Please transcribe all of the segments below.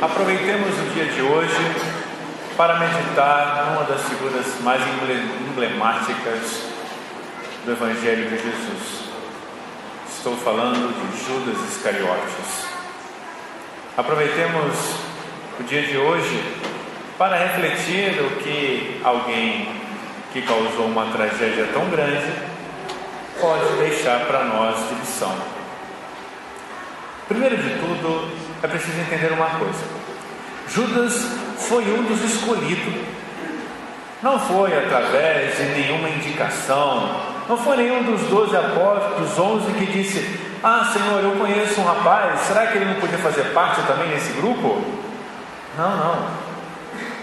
Aproveitemos o dia de hoje para meditar numa das figuras mais emblemáticas do Evangelho de Jesus. Estou falando de Judas Iscariotes. Aproveitemos o dia de hoje para refletir o que alguém que causou uma tragédia tão grande pode deixar para nós de lição. Primeiro de tudo, é preciso entender uma coisa: Judas foi um dos escolhidos. Não foi através de nenhuma indicação, não foi nenhum dos 12 apóstolos, dos 11 que disse: ah, Senhor, eu conheço um rapaz, será que ele não podia fazer parte também desse grupo? Não.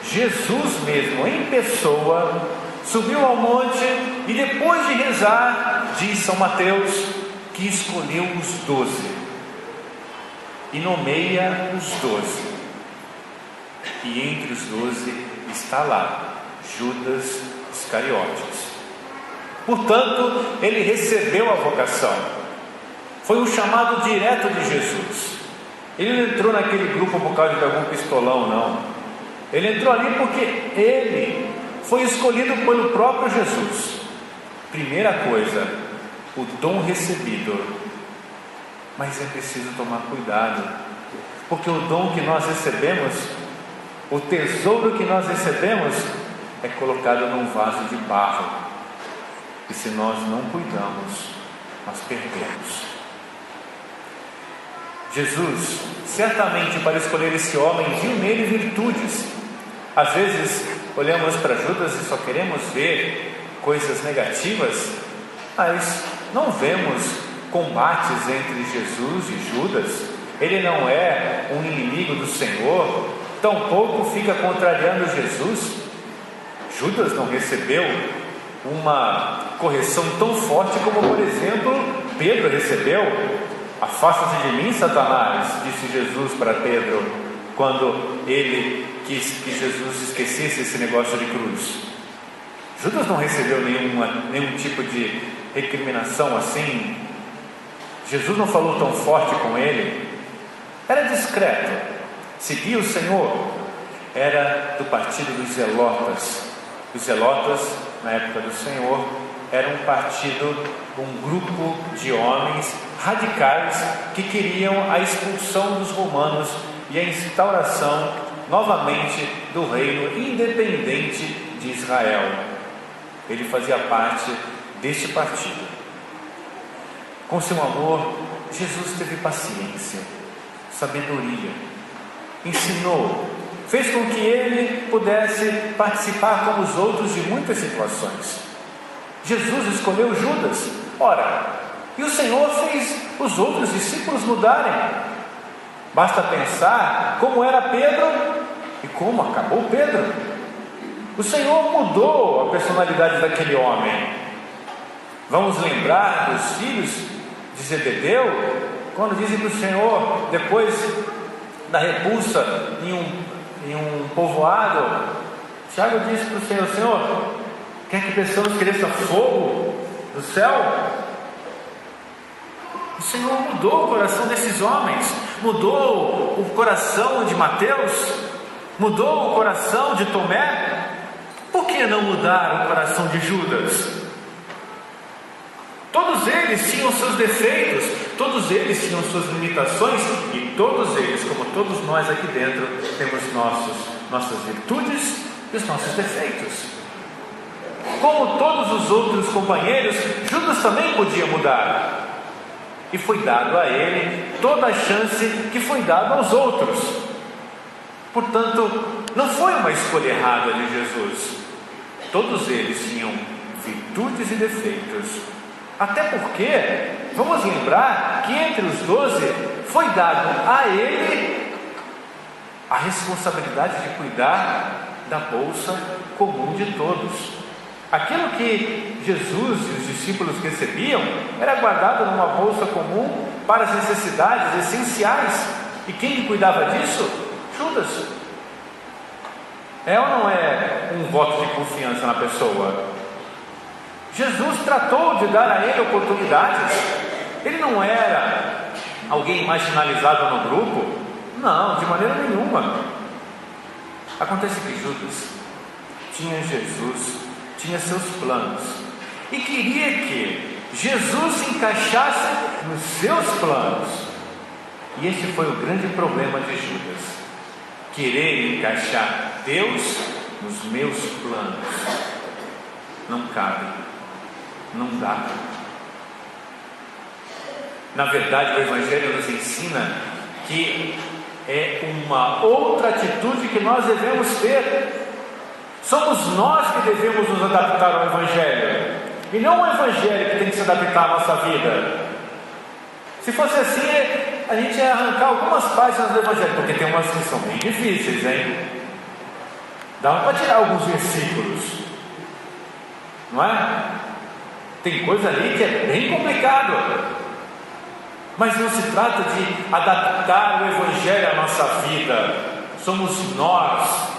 Jesus mesmo, em pessoa, subiu ao monte e depois de rezar, diz São Mateus, que escolheu os 12 e nomeia os 12. E entre os 12 está lá Judas Iscariotes. Portanto, ele recebeu a vocação. Foi um chamado direto de Jesus. Ele não entrou naquele grupo por causa de algum pistolão, não. Ele entrou ali porque ele foi escolhido pelo próprio Jesus. Primeira coisa, o dom recebido. Mas é preciso tomar cuidado, porque o dom que nós recebemos, o tesouro que nós recebemos, é colocado num vaso de barro. E se nós não cuidamos, nós perdemos. Jesus, certamente para escolher esse homem, viu nele virtudes. Às vezes olhamos para Judas e só queremos ver coisas negativas, mas não vemos combates entre Jesus e Judas. Ele não é um inimigo do Senhor, tampouco fica contrariando Jesus. Judas não recebeu uma correção tão forte como, por exemplo, Pedro recebeu. Afasta-se de mim, Satanás, disse Jesus para Pedro, quando ele quis que Jesus esquecesse esse negócio de cruz. Judas não recebeu nenhum tipo de recriminação assim. Jesus não falou tão forte com ele. Era discreto, seguia o Senhor. Era do partido dos Zelotas. Os Zelotas, na época do Senhor, era um partido, um grupo de homens radicais que queriam a expulsão dos romanos e a instauração novamente do reino independente de Israel. Ele fazia parte deste partido. Com seu amor, Jesus teve paciência, sabedoria, ensinou, fez com que ele pudesse participar como os outros de muitas situações. Jesus escolheu Judas, e o Senhor fez os outros discípulos mudarem. Basta pensar como era Pedro e como acabou Pedro. O Senhor mudou a personalidade daquele homem. Vamos lembrar dos filhos de Zebedeu, quando dizem para o Senhor, depois da repulsa em um povoado, Tiago disse para o Senhor: Senhor, quer que pensamos que desça fogo do céu? O Senhor mudou o coração desses homens, mudou o coração de Mateus, mudou o coração de Tomé. Por que não mudar o coração de Judas? Todos eles tinham seus defeitos, todos eles tinham suas limitações, e todos eles, como todos nós aqui dentro, temos nossas virtudes e os nossos defeitos. Como todos os outros companheiros, Judas também podia mudar, e foi dado a ele toda a chance que foi dada aos outros. Portanto, não foi uma escolha errada de Jesus. Todos eles tinham virtudes e defeitos. Até porque, vamos lembrar que entre os 12 foi dado a ele a responsabilidade de cuidar da bolsa comum de todos. Aquilo que Jesus e os discípulos recebiam era guardado numa bolsa comum para as necessidades essenciais. E quem cuidava disso? Judas. É ou não é um voto de confiança na pessoa? Jesus tratou de dar a ele oportunidades. Ele não era alguém marginalizado no grupo. Não, de maneira nenhuma. Acontece que Judas tinha Jesus, tinha seus planos e queria que Jesus se encaixasse nos seus planos. E esse foi o grande problema de Judas: querer encaixar Deus nos meus planos. Não cabe, não dá. Na verdade, o Evangelho nos ensina que é uma outra atitude que nós devemos ter. Somos nós que devemos nos adaptar ao Evangelho, e não o Evangelho que tem que se adaptar à nossa vida. Se fosse assim, a gente ia arrancar algumas páginas do Evangelho, porque tem umas que são bem difíceis, hein? Dá para tirar alguns versículos, não é? Tem coisa ali que é bem complicado. Mas não se trata de adaptar o Evangelho à nossa vida. Somos nós.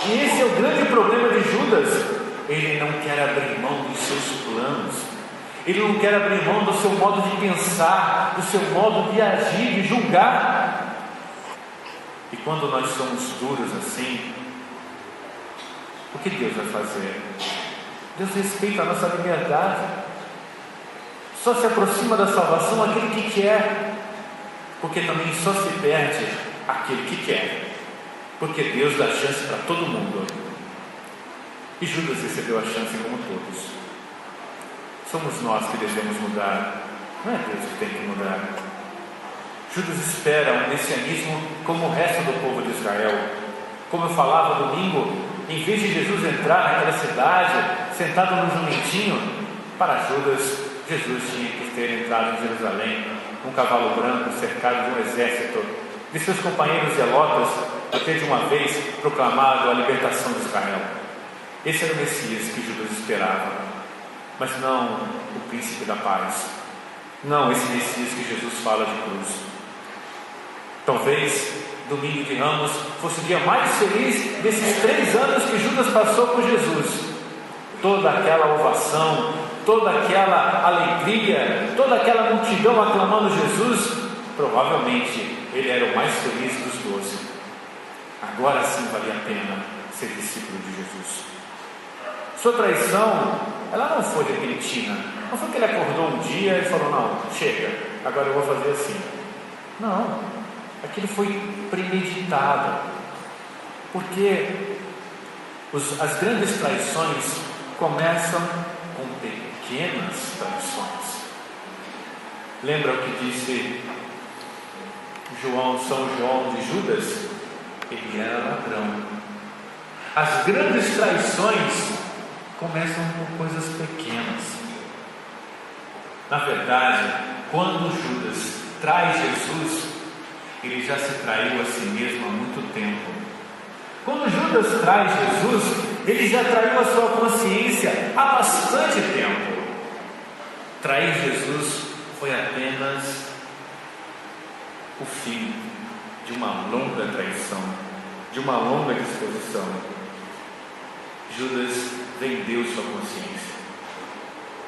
E esse é o grande problema de Judas. Ele não quer abrir mão dos seus planos. Ele não quer abrir mão do seu modo de pensar, do seu modo de agir, de julgar. E quando nós somos duros assim, o que Deus vai fazer? Deus respeita a nossa liberdade. Só se aproxima da salvação aquele que quer, porque também só se perde aquele que quer, porque Deus dá chance para todo mundo. E Judas recebeu a chance como todos. Somos nós que devemos mudar, não é Deus que tem que mudar. Judas espera um messianismo como o resto do povo de Israel. Como eu falava domingo, em vez de Jesus entrar naquela cidade, sentado no jumentinho, para Judas, Jesus tinha que ter entrado em Jerusalém num cavalo branco, cercado de um exército, de seus companheiros zelotas, a ter de uma vez proclamado a libertação de Israel. Esse era o Messias que Judas esperava, mas não o príncipe da paz, não esse Messias que Jesus fala de cruz. Talvez domingo de Ramos fosse o dia mais feliz desses 3 anos que Judas passou com Jesus. Toda aquela ovação, toda aquela alegria, toda aquela multidão aclamando Jesus, provavelmente ele era o mais feliz dos 12. Agora sim valia a pena ser discípulo de Jesus. Sua traição, ela não foi repentina. Não foi que ele acordou um dia e falou: não, chega, agora eu vou fazer assim. Não, aquilo foi premeditado, porque as grandes traições começam com pequenas traições. Lembra o que disse São João de Judas? Ele era ladrão. As grandes traições começam com coisas pequenas. Na verdade, quando Judas trai Jesus, ele já se traiu a si mesmo há muito tempo. Quando Judas trai Jesus, ele já traiu a sua consciência há bastante tempo. Trair Jesus foi apenas o fim de uma longa traição, de uma longa disposição. Judas vendeu sua consciência,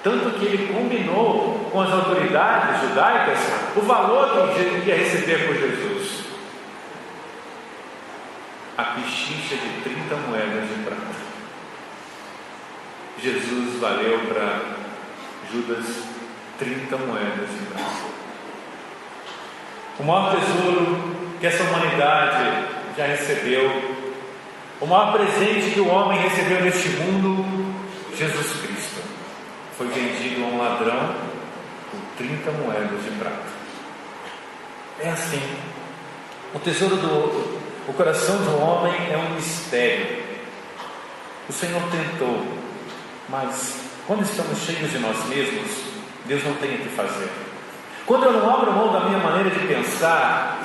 tanto que ele combinou com as autoridades judaicas o valor que ele ia receber por Jesus: a pechincha de 30 moedas de prata. Jesus valeu para Judas 30 moedas de prata. O maior tesouro que essa humanidade já recebeu, o maior presente que o homem recebeu neste mundo, Jesus Cristo, foi vendido a um ladrão por 30 moedas de prata. É assim. O tesouro o coração do homem é um mistério. O Senhor tentou, mas quando estamos cheios de nós mesmos, Deus não tem o que fazer. Quando eu não abro mão da minha maneira de pensar,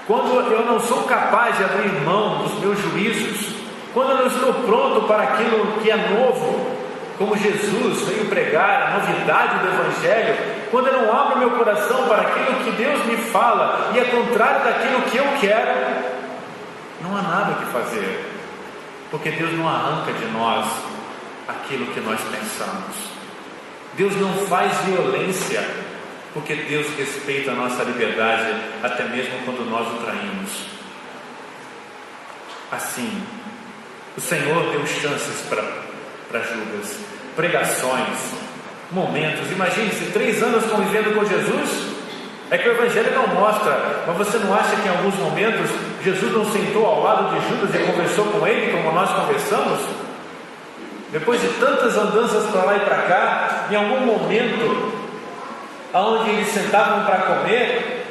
quando eu não sou capaz de abrir mão dos meus juízos, quando eu não estou pronto para aquilo que é novo, como Jesus veio pregar, a novidade do Evangelho, quando eu não abro meu coração para aquilo que Deus me fala e é contrário daquilo que eu quero, não há nada o que fazer, porque Deus não arranca de nós aquilo que nós pensamos. Deus não faz violência, porque Deus respeita a nossa liberdade, até mesmo quando nós o traímos. Assim, o Senhor deu chances para Judas, pregações, momentos. Imagine-se, 3 anos convivendo com Jesus. É que o Evangelho não mostra, mas você não acha que em alguns momentos Jesus não sentou ao lado de Judas e conversou com ele como nós conversamos? Depois de tantas andanças para lá e para cá, em algum momento, aonde eles sentavam para comer,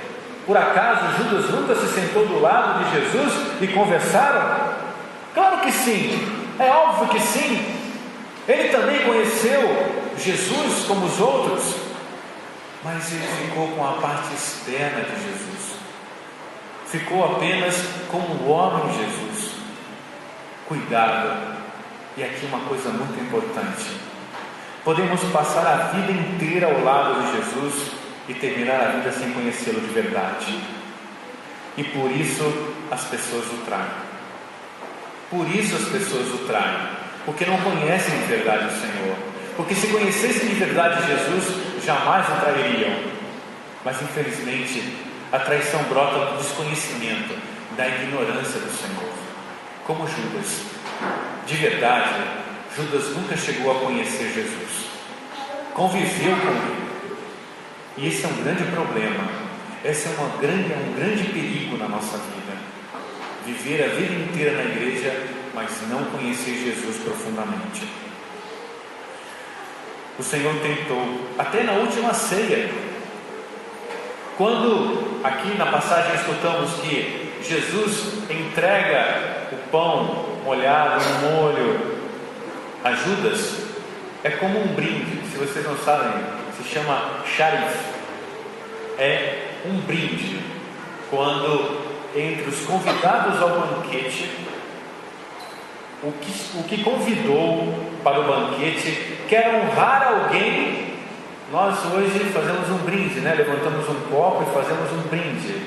por acaso Judas nunca se sentou do lado de Jesus e conversaram? Claro que sim, é óbvio que sim. Ele também conheceu Jesus como os outros, mas ele ficou com a parte externa de Jesus, ficou apenas como o homem Jesus. Cuidado, e aqui uma coisa muito importante: podemos passar a vida inteira ao lado de Jesus e terminar a vida sem conhecê-lo de verdade, e por isso as pessoas o traem. Por isso as pessoas o traem, porque não conhecem de verdade o Senhor. Porque se conhecessem de verdade Jesus, jamais o trairiam. Mas infelizmente a traição brota do desconhecimento, da ignorância do Senhor. Como Judas. De verdade, Judas nunca chegou a conhecer Jesus, conviveu com ele, e esse é um grande problema. Esse é um grande perigo na nossa vida. Viver a vida inteira na igreja, mas não conhecer Jesus profundamente. O Senhor tentou, até na última ceia, quando aqui na passagem escutamos que Jesus entrega o pão molhado no molho a Judas, é como um brinde. Se vocês não sabem, se chama charif. É um brinde quando entre os convidados ao banquete, o que convidou para o banquete quer honrar alguém. Nós hoje fazemos um brinde, levantamos um copo e fazemos um brinde.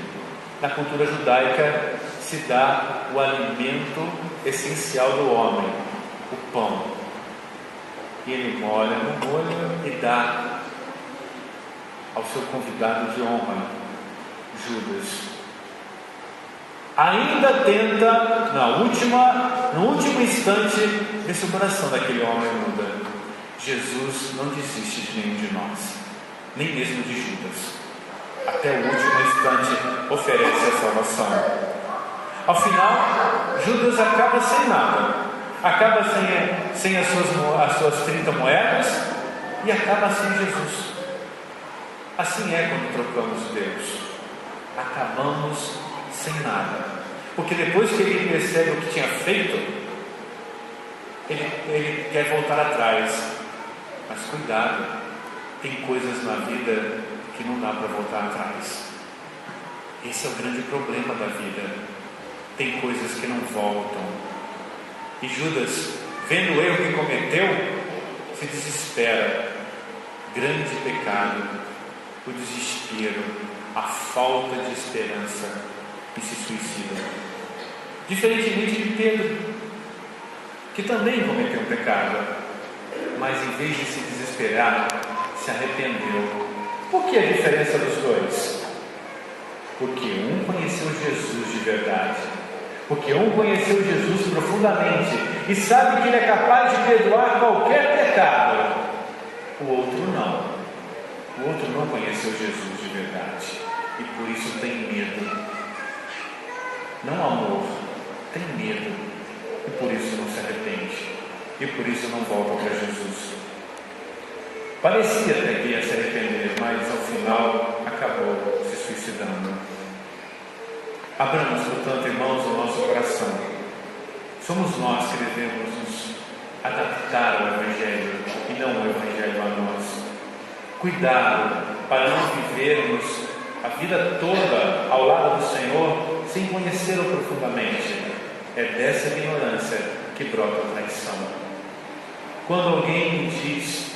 Na cultura judaica se dá o alimento essencial do homem, o pão, e ele molha no molho e dá ao seu convidado de honra, Judas. Ainda tenta, no último instante, ver se o coração daquele homem muda. Jesus não desiste de nenhum de nós, nem mesmo de Judas. Até o último instante oferece a salvação. Ao final, Judas acaba sem nada, acaba sem as suas 30 moedas e acaba sem Jesus. Assim é quando trocamos Deus, acabamos sem nada, porque depois que ele percebe o que tinha feito, ele quer voltar atrás. Mas cuidado, tem coisas na vida que não dá para voltar atrás. Esse é o grande problema da vida. Tem coisas que não voltam. E Judas, vendo o erro que cometeu, se desespera. Grande pecado, o desespero, a falta de esperança, e se suicida. Diferentemente de Pedro, que também cometeu um pecado, mas em vez de se desesperar, se arrependeu. Por que a diferença dos dois? Porque um conheceu Jesus de verdade, porque um conheceu Jesus profundamente e sabe que ele é capaz de perdoar qualquer pecado. O outro não. O outro não conheceu Jesus de verdade e por isso tem medo. Não amor, tem medo, e por isso não se arrepende, e por isso não volta para Jesus. Parecia até que ia se arrepender, mas ao final acabou se suicidando. Abramos, portanto, irmãos, o nosso coração. Somos nós que devemos nos adaptar ao Evangelho e não o Evangelho a nós. Cuidado para não vivermos a vida toda ao lado do Senhor sem conhecê-lo profundamente. É dessa ignorância que brota a traição. Quando alguém me diz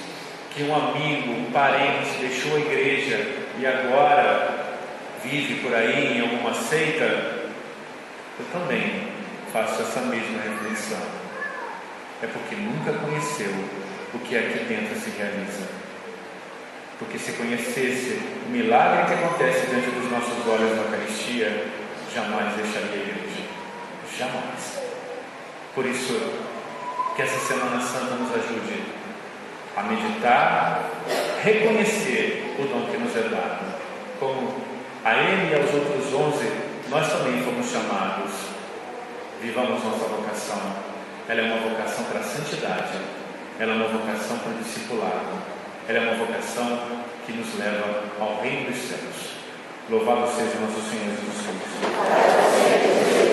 que um amigo, um parente deixou a igreja e agora vive por aí em alguma seita, eu também faço essa mesma reflexão. É porque nunca conheceu o que aqui dentro se realiza. Porque se conhecesse o milagre que acontece diante dos nossos olhos na Eucaristia, jamais deixaria a igreja. Jamais. Por isso, que essa Semana Santa nos ajude a meditar, reconhecer o dom que nos é dado. Como a ele e aos outros 11, nós também fomos chamados. Vivamos nossa vocação. Ela é uma vocação para a santidade. Ela é uma vocação para o discipulado. Ela é uma vocação que nos leva ao reino dos céus. Louvado seja nosso Senhor Jesus Cristo.